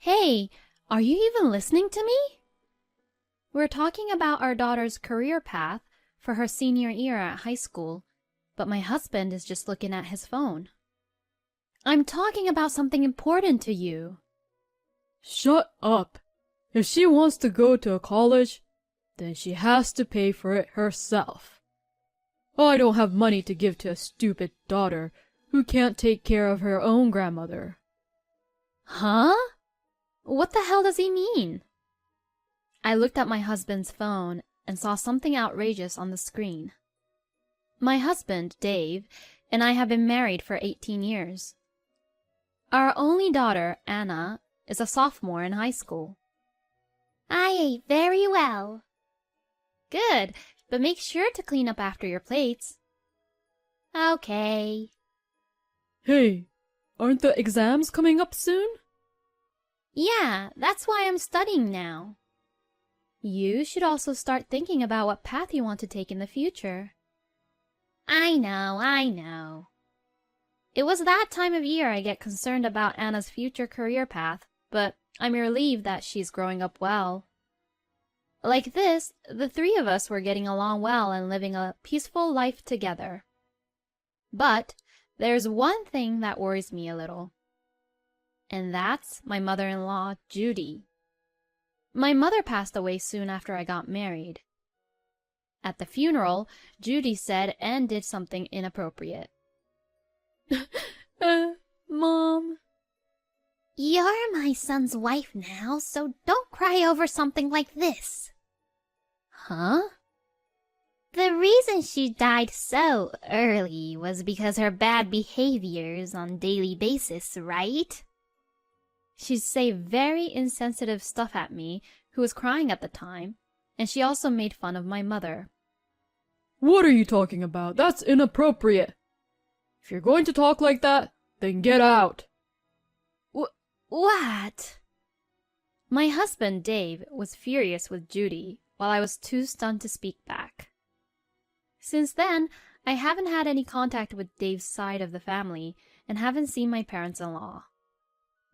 Hey, are you even listening to me? We're talking about our daughter's career path for her senior year at high school, but my husband is just looking at his phone. I'm talking about something important to you. Shut up. If she wants to go to a college, then she has to pay for it herself. I don't have money to give to a stupid daughter who can't take care of her own grandmother. Huh? What the hell does he mean? I looked at my husband's phone and saw something outrageous on the screen. My husband, Dave, and I have been married for 18 years. Our only daughter, Anna, is a sophomore in high school. I ate very well. Good, but make sure to clean up after your plates. Okay. Hey, aren't the exams coming up soon? Yeah, that's why I'm studying now. You should also start thinking about what path you want to take in the future. I know. It was that time of year I get concerned about Anna's future career path, but I'm relieved that she's growing up well. Like this, the three of us were getting along well and living a peaceful life together. But there's one thing that worries me a little. And that's my mother-in-law, Judy. My mother passed away soon after I got married. At the funeral, Judy said and did something inappropriate. Mom. You're my son's wife now, so don't cry over something like this. Huh? The reason she died so early was because her bad behaviors on daily basis, right? She'd say very insensitive stuff at me, who was crying at the time, and she also made fun of my mother. What are you talking about? That's inappropriate. If you're going to talk like that, then get out. What? My husband, Dave, was furious with Judy, while I was too stunned to speak back. Since then, I haven't had any contact with Dave's side of the family and haven't seen my parents-in-law.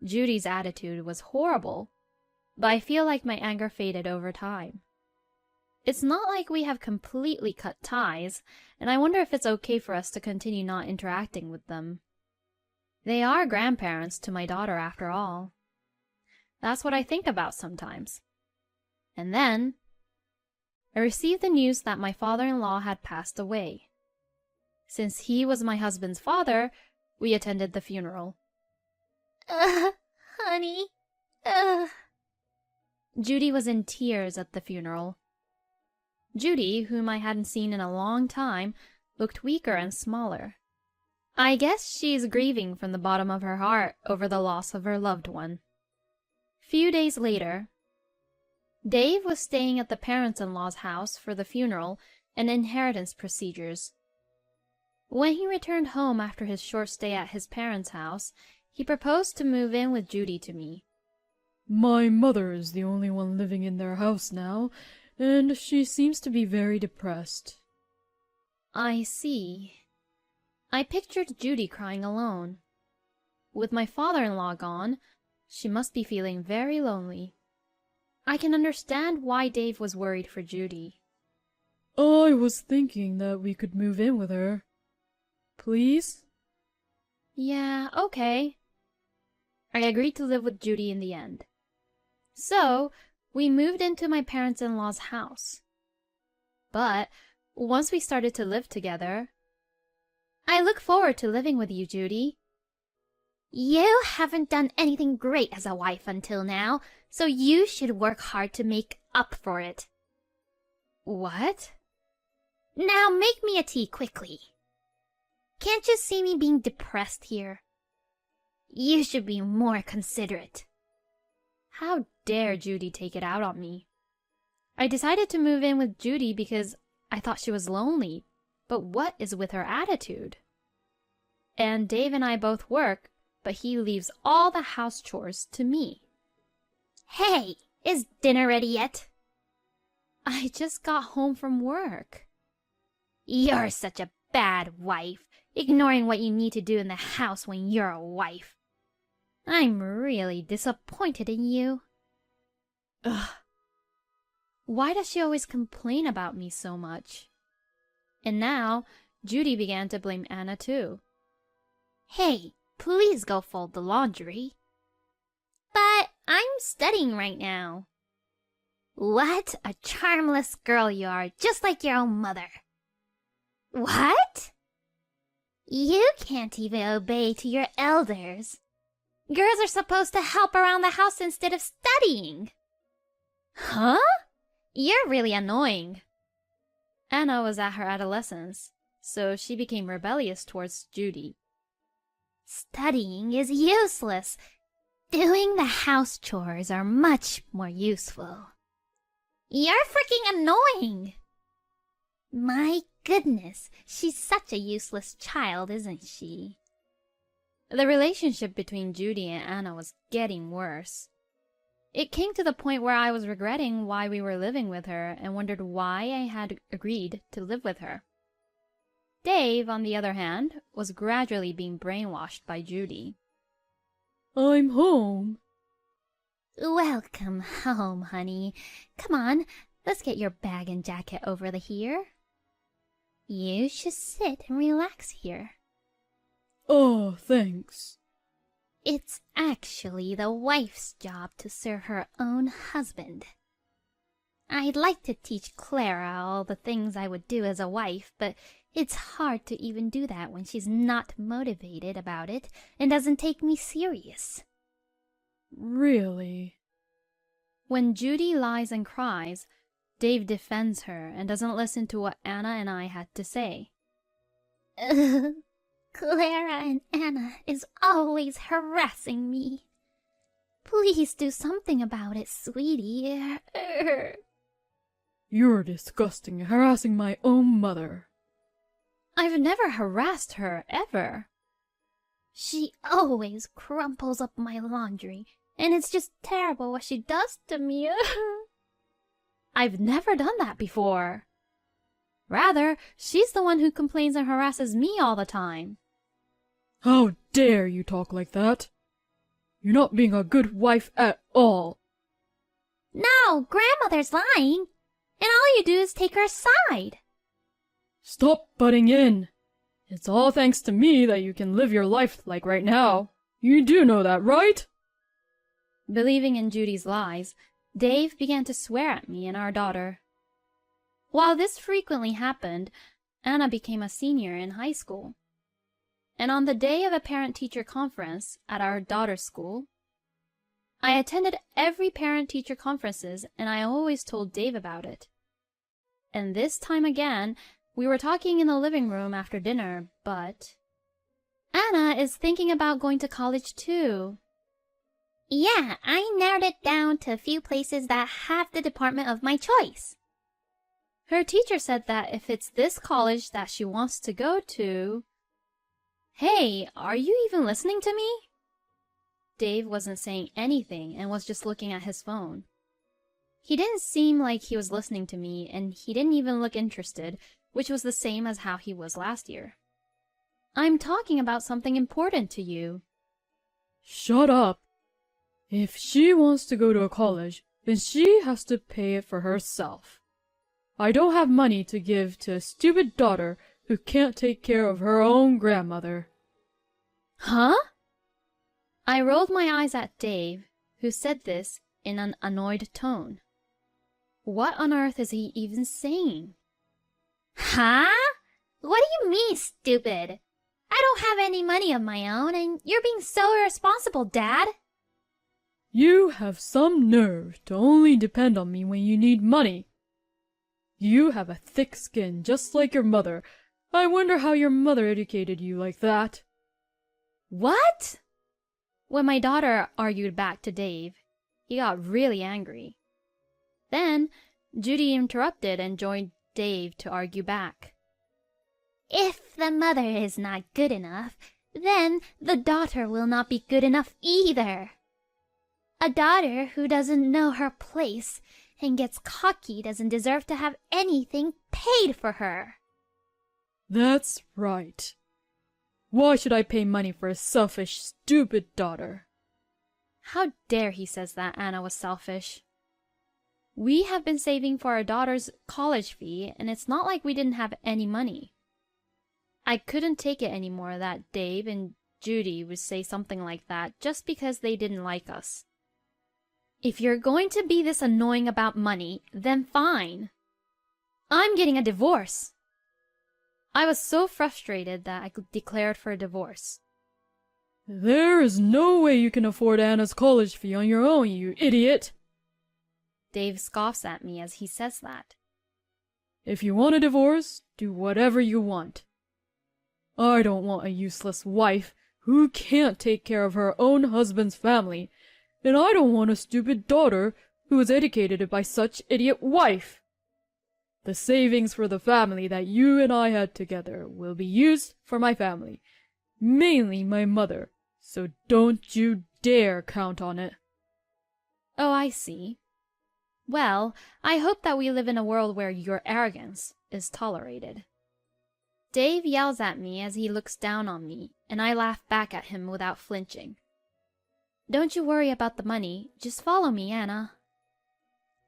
Judy's attitude was horrible, but I feel like my anger faded over time. It's not like we have completely cut ties, and I wonder if it's okay for us to continue not interacting with them. They are grandparents to my daughter after all. That's what I think about sometimes. And then, I received the news that my father-in-law had passed away. Since he was my husband's father, we attended the funeral. Honey. Judy was in tears at the funeral. Judy, whom I hadn't seen in a long time, looked weaker and smaller. I guess she's grieving from the bottom of her heart over the loss of her loved one. Few days later, Dave was staying at the parents-in-law's house for the funeral and inheritance procedures. When he returned home after his short stay at his parents' house, he proposed to move in with Judy to me. My mother is the only one living in their house now, and she seems to be very depressed. I see. I pictured Judy crying alone. With my father-in-law gone, she must be feeling very lonely. I can understand why Dave was worried for Judy. I was thinking that we could move in with her. Please? Yeah, okay. I agreed to live with Judy in the end. So, we moved into my parents-in-law's house. But once we started to live together, I look forward to living with you, Judy. You haven't done anything great as a wife until now, so you should work hard to make up for it. What? Now make me a tea quickly. Can't you see me being depressed here? You should be more considerate. How dare Judy take it out on me? I decided to move in with Judy because I thought she was lonely, but what is with her attitude? And Dave and I both work, but he leaves all the house chores to me. Hey, is dinner ready yet? I just got home from work. You're such a bad wife, ignoring what you need to do in the house when you're a wife. I'm really disappointed in you. Ugh. Why does she always complain about me so much? And now, Judy began to blame Anna too. Hey, please go fold the laundry. But I'm studying right now. What a charmless girl you are, just like your own mother. What? You can't even obey to your elders. Girls are supposed to help around the house instead of studying. Huh? You're really annoying. Anna was at her adolescence, so she became rebellious towards Judy. Studying is useless. Doing the house chores are much more useful. You're freaking annoying. My goodness, she's such a useless child, isn't she? The relationship between Judy and Anna was getting worse. It came to the point where I was regretting why we were living with her and wondered why I had agreed to live with her. Dave, on the other hand, was gradually being brainwashed by Judy. I'm home. Welcome home, honey. Come on, let's get your bag and jacket over here. You should sit and relax here. Oh, thanks. It's actually the wife's job to serve her own husband. I'd like to teach Clara all the things I would do as a wife, but it's hard to even do that when she's not motivated about it and doesn't take me serious. Really? When Judy lies and cries, Dave defends her and doesn't listen to what Anna and I had to say. Clara and Anna is always harassing me. Please do something about it, sweetie. You're disgusting, harassing my own mother. I've never harassed her, ever. She always crumples up my laundry, and it's just terrible what she does to me. I've never done that before. Rather, she's the one who complains and harasses me all the time. How dare you talk like that? You're not being a good wife at all. No, grandmother's lying, and all you do is take her side. Stop butting in. It's all thanks to me that you can live your life like right now. You do know that, right? Believing in Judy's lies, Dave began to swear at me and our daughter. While this frequently happened, Anna became a senior in high school. And on the day of a parent-teacher conference at our daughter's school, I attended every parent-teacher conferences and I always told Dave about it. And this time again, we were talking in the living room after dinner, but Anna is thinking about going to college too. Yeah, I narrowed it down to a few places that have the department of my choice. Her teacher said that if it's this college that she wants to go to... Hey, are you even listening to me? Dave wasn't saying anything and was just looking at his phone. He didn't seem like he was listening to me, and he didn't even look interested, which was the same as how he was last year. I'm talking about something important to you. Shut up. If she wants to go to a college, then she has to pay it for herself. I don't have money to give to a stupid daughter who can't take care of her own grandmother. Huh? I rolled my eyes at Dave, who said this in an annoyed tone. What on earth is he even saying? Huh? What do you mean, stupid? I don't have any money of my own, and you're being so irresponsible, Dad. You have some nerve to only depend on me when you need money. You have a thick skin just like your mother. I wonder how your mother educated you like that. What? When my daughter argued back to Dave, he got really angry. Then Judy interrupted and joined Dave to argue back. If the mother is not good enough, then the daughter will not be good enough either. A daughter who doesn't know her place and gets cocky doesn't deserve to have anything paid for her. That's right. Why should I pay money for a selfish, stupid daughter? How dare he says that Anna was selfish. We have been saving for our daughter's college fee, and it's not like we didn't have any money. I couldn't take it anymore that Dave and Judy would say something like that just because they didn't like us. If you're going to be this annoying about money, then fine. I'm getting a divorce. I was so frustrated that I declared for a divorce. There is no way you can afford Anna's college fee on your own, you idiot! Dave scoffs at me as he says that. If you want a divorce, do whatever you want. I don't want a useless wife who can't take care of her own husband's family, and I don't want a stupid daughter who was educated by such idiot wife. The savings for the family that you and I had together will be used for my family, mainly my mother, so don't you dare count on it. Oh, I see. Well, I hope that we live in a world where your arrogance is tolerated. Dave yells at me as he looks down on me, and I laugh back at him without flinching. Don't you worry about the money, just follow me, Anna.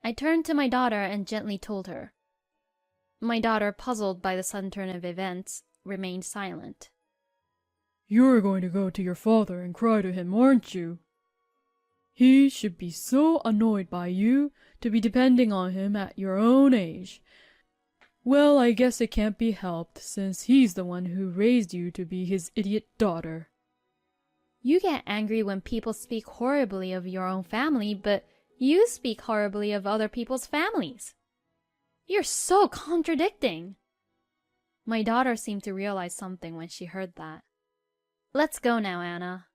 I turned to my daughter and gently told her. My daughter, puzzled by the sudden turn of events, remained silent. You're going to go to your father and cry to him, aren't you? He should be so annoyed by you to be depending on him at your own age. Well, I guess it can't be helped, since he's the one who raised you to be his idiot daughter. You get angry when people speak horribly of your own family, but you speak horribly of other people's families. You're so contradicting. My daughter seemed to realize something when she heard that. Let's go now, Anna.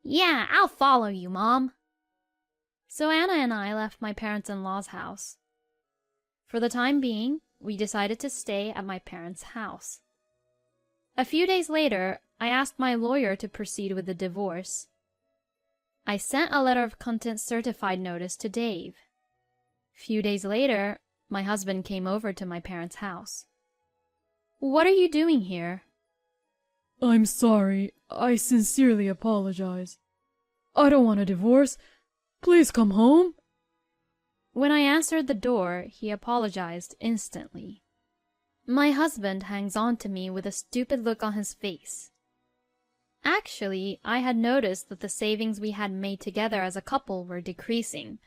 Yeah, I'll follow you, Mom. So Anna and I left my parents-in-law's house. For the time being, we decided to stay at my parents' house. A few days later, I asked my lawyer to proceed with the divorce. I sent a letter of content certified notice to Dave. Few days later, my husband came over to my parents' house. What are you doing here? I'm sorry. I sincerely apologize. I don't want a divorce. Please come home. When I answered the door, he apologized instantly. My husband hangs on to me with a stupid look on his face. Actually, I had noticed that the savings we had made together as a couple were decreasing.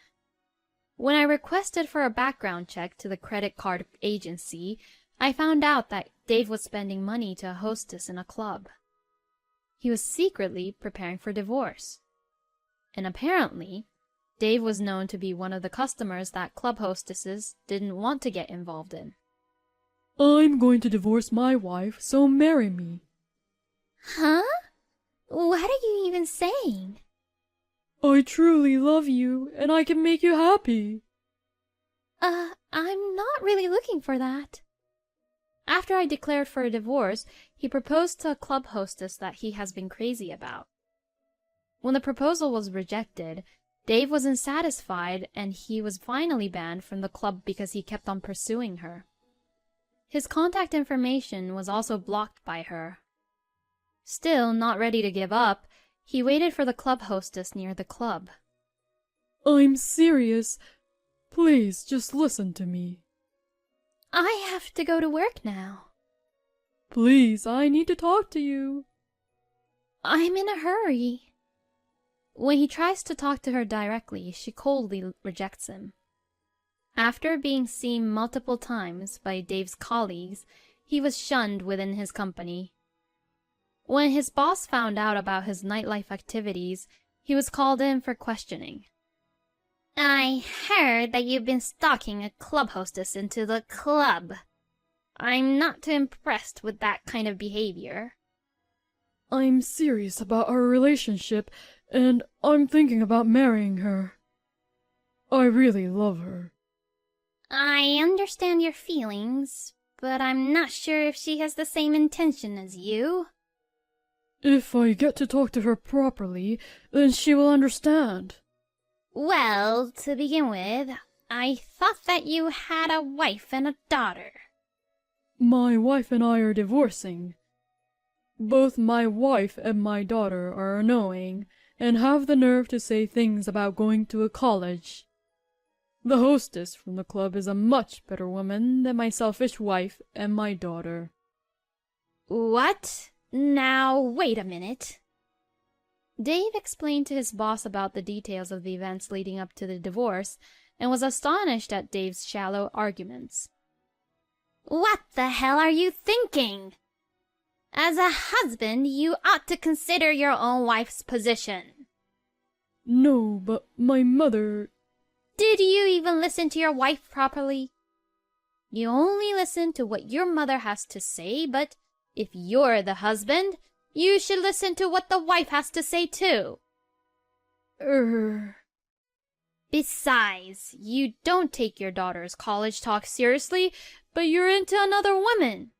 When I requested for a background check to the credit card agency, I found out that Dave was spending money to a hostess in a club. He was secretly preparing for divorce. And apparently, Dave was known to be one of the customers that club hostesses didn't want to get involved in. I'm going to divorce my wife, so marry me. Huh? What are you even saying? I truly love you, and I can make you happy. I'm not really looking for that. After I declared for a divorce, he proposed to a club hostess that he has been crazy about. When the proposal was rejected, Dave wasn't satisfied, and he was finally banned from the club because he kept on pursuing her. His contact information was also blocked by her. Still not ready to give up, he waited for the club hostess near the club. I'm serious. Please, just listen to me. I have to go to work now. Please, I need to talk to you. I'm in a hurry. When he tries to talk to her directly, she coldly rejects him. After being seen multiple times by Dave's colleagues, he was shunned within his company. When his boss found out about his nightlife activities, he was called in for questioning. I heard that you've been stalking a club hostess into the club. I'm not too impressed with that kind of behavior. I'm serious about our relationship, and I'm thinking about marrying her. I really love her. I understand your feelings, but I'm not sure if she has the same intention as you. If I get to talk to her properly, then she will understand. Well, to begin with, I thought that you had a wife and a daughter. My wife and I are divorcing. Both my wife and my daughter are annoying, and have the nerve to say things about going to a college. The hostess from the club is a much better woman than my selfish wife and my daughter." What? Now, wait a minute. Dave explained to his boss about the details of the events leading up to the divorce and was astonished at Dave's shallow arguments. "What the hell are you thinking? As a husband, you ought to consider your own wife's position." "No, but my mother—" "Did you even listen to your wife properly? You only listen to what your mother has to say, but if you're the husband, you should listen to what the wife has to say too." "Besides, you don't take your daughter's college talk seriously, but you're into another woman.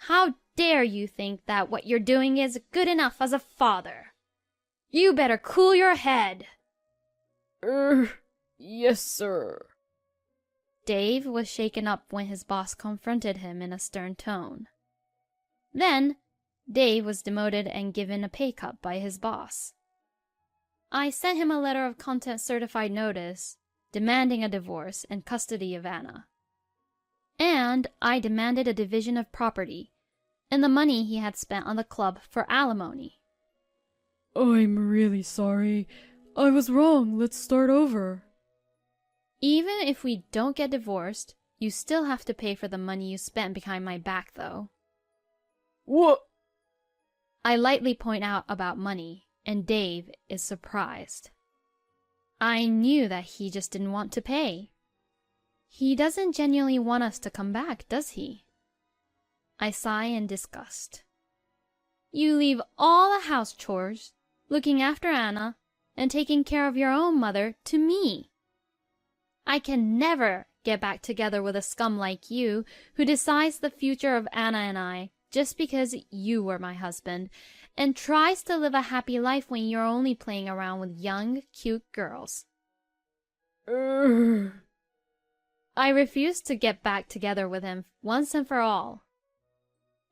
How dare you think that what you're doing is good enough as a father? You better cool your head." Yes, sir." Dave was shaken up when his boss confronted him in a stern tone. Then, Dave was demoted and given a pay cut by his boss. I sent him a letter of content-certified notice demanding a divorce and custody of Anna. And I demanded a division of property and the money he had spent on the club for alimony. "I'm really sorry. I was wrong. Let's start over." "Even if we don't get divorced, you still have to pay for the money you spent behind my back, though." "What?" I lightly point out about money, and Dave is surprised. I knew that he just didn't want to pay. He doesn't genuinely want us to come back, does he? I sigh in disgust. You leave all the house chores, looking after Anna, and taking care of your own mother to me. I can never get back together with a scum like you who decides the future of Anna and I just because you were my husband, and tries to live a happy life when you're only playing around with young, cute girls. I refused to get back together with him once and for all.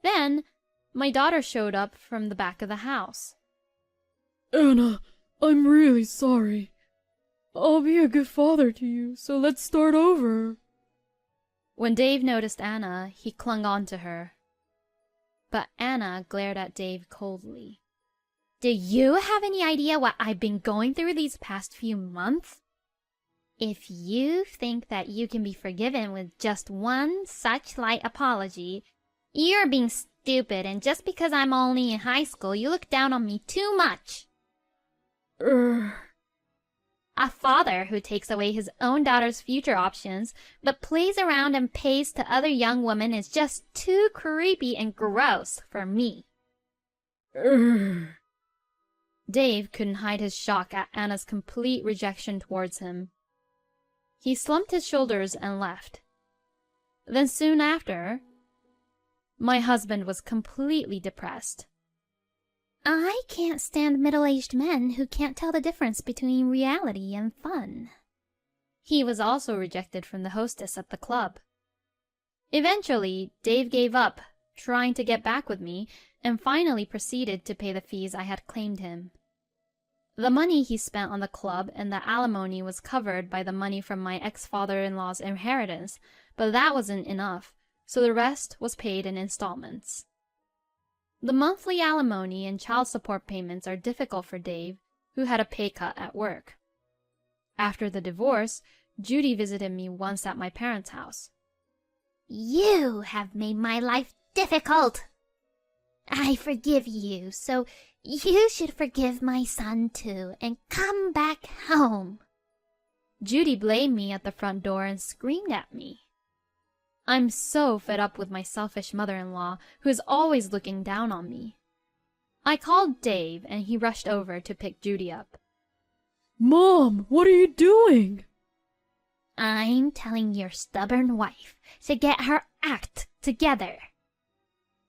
Then, my daughter showed up from the back of the house. "Anna, I'm really sorry. I'll be a good father to you, so let's start over." When Dave noticed Anna, he clung on to her. But Anna glared at Dave coldly. "Do you have any idea what I've been going through these past few months? If you think that you can be forgiven with just one such light apology, you're being stupid, and just because I'm only in high school, you look down on me too much." A father who takes away his own daughter's future options, but plays around and pays to other young women is just too creepy and gross for me. Dave couldn't hide his shock at Anna's complete rejection towards him. He slumped his shoulders and left. Then soon after, my husband was completely depressed. I can't stand middle-aged men who can't tell the difference between reality and fun. He was also rejected from the hostess at the club. Eventually, Dave gave up trying to get back with me and finally proceeded to pay the fees I had claimed him. The money he spent on the club and the alimony was covered by the money from my ex-father-in-law's inheritance, but that wasn't enough, so the rest was paid in installments. The monthly alimony and child support payments are difficult for Dave, who had a pay cut at work. After the divorce, Judy visited me once at my parents' house. "You have made my life difficult. I forgive you, so you should forgive my son too and come back home." Judy blamed me at the front door and screamed at me. I'm so fed up with my selfish mother-in-law, who is always looking down on me. I called Dave, and he rushed over to pick Judy up. "Mom, what are you doing?" "I'm telling your stubborn wife to get her act together."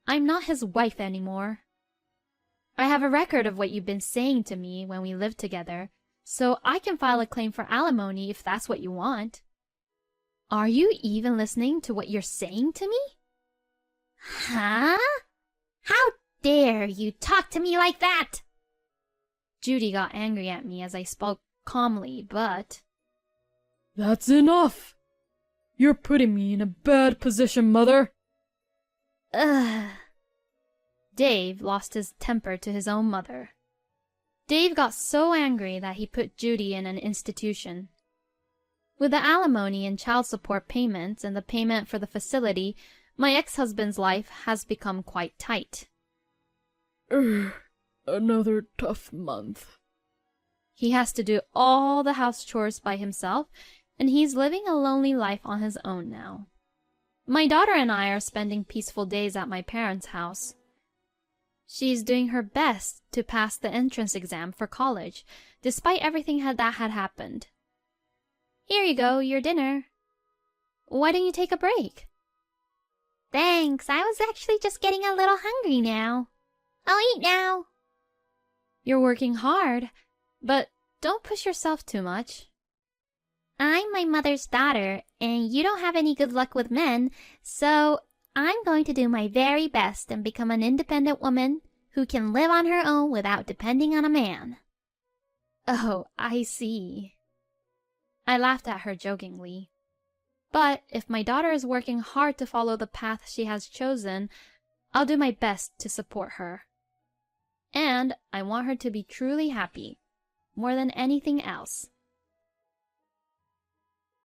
I'm not his wife anymore. I have a record of what you've been saying to me when we lived together, so I can file a claim for alimony if that's what you want. Are you even listening to what you're saying to me? Huh? How dare you talk to me like that? Judy got angry at me as I spoke calmly, but... That's enough! You're putting me in a bad position, Mother. Ugh. Dave lost his temper to his own mother. Dave got so angry that he put Judy in an institution. With the alimony and child support payments and the payment for the facility, my ex-husband's life has become quite tight. Another tough month. He has to do all the house chores by himself, and he's living a lonely life on his own now. My daughter and I are spending peaceful days at my parents' house. She's doing her best to pass the entrance exam for college, despite everything that had happened. Here you go, your dinner. Why don't you take a break? Thanks, I was actually just getting a little hungry now. I'll eat now. You're working hard, but don't push yourself too much. I'm my mother's daughter, and you don't have any good luck with men, so I'm going to do my very best and become an independent woman who can live on her own without depending on a man. Oh, I see. I laughed at her jokingly. But if my daughter is working hard to follow the path she has chosen, I'll do my best to support her. And I want her to be truly happy, more than anything else.